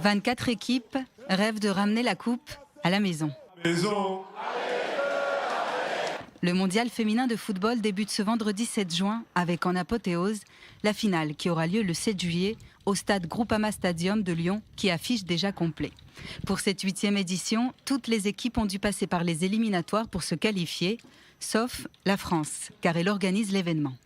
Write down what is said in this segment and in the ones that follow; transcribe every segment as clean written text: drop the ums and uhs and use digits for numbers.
24 équipes rêvent de ramener la coupe à la maison. Le mondial féminin de football débute ce vendredi 7 juin avec en apothéose la finale qui aura lieu le 7 juillet au stade Groupama Stadium de Lyon qui affiche déjà complet. Pour cette 8e édition, toutes les équipes ont dû passer par les éliminatoires pour se qualifier, sauf la France, car elle organise l'événement.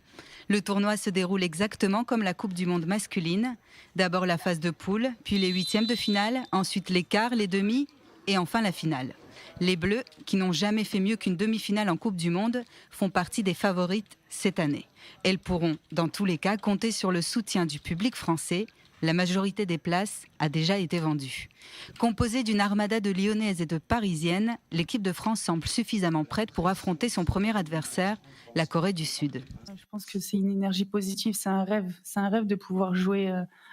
Le tournoi se déroule exactement comme la Coupe du Monde masculine. D'abord la phase de poule, puis les 8e de finale, ensuite les quarts, les demi et enfin la finale. Les Bleus, qui n'ont jamais fait mieux qu'une demi-finale en Coupe du Monde, font partie des favorites cette année. Elles pourront, dans tous les cas, compter sur le soutien du public français. La majorité des places a déjà été vendue. Composée d'une armada de Lyonnaises et de Parisiennes, l'équipe de France semble suffisamment prête pour affronter son premier adversaire, la Corée du Sud. Je pense que c'est une énergie positive, c'est un rêve de pouvoir jouer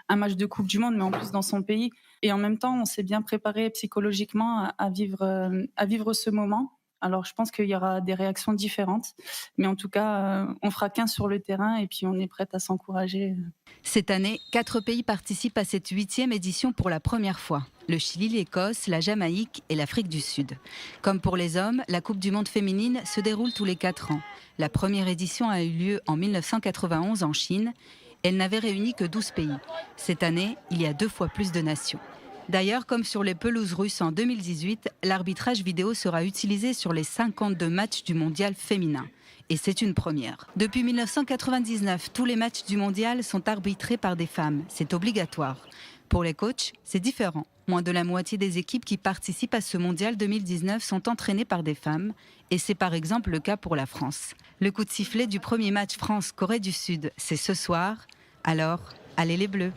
un match de Coupe du Monde, mais en plus dans son pays. Et en même temps, on s'est bien préparé psychologiquement à vivre ce moment. Alors je pense qu'il y aura des réactions différentes, mais en tout cas, on fera 15 sur le terrain et puis on est prête à s'encourager. Cette année, 4 pays participent à cette 8e édition pour la première fois. Le Chili, l'Écosse, la Jamaïque et l'Afrique du Sud. Comme pour les hommes, la Coupe du Monde féminine se déroule tous les 4 ans. La première édition a eu lieu en 1991 en Chine. Elle n'avait réuni que 12 pays. Cette année, il y a 2 fois plus de nations. D'ailleurs, comme sur les pelouses russes en 2018, l'arbitrage vidéo sera utilisé sur les 52 matchs du mondial féminin. Et c'est une première. Depuis 1999, tous les matchs du mondial sont arbitrés par des femmes. C'est obligatoire. Pour les coachs, c'est différent. Moins de la moitié des équipes qui participent à ce mondial 2019 sont entraînées par des femmes. Et c'est par exemple le cas pour la France. Le coup de sifflet du premier match France-Corée du Sud, c'est ce soir. Alors, allez les Bleus!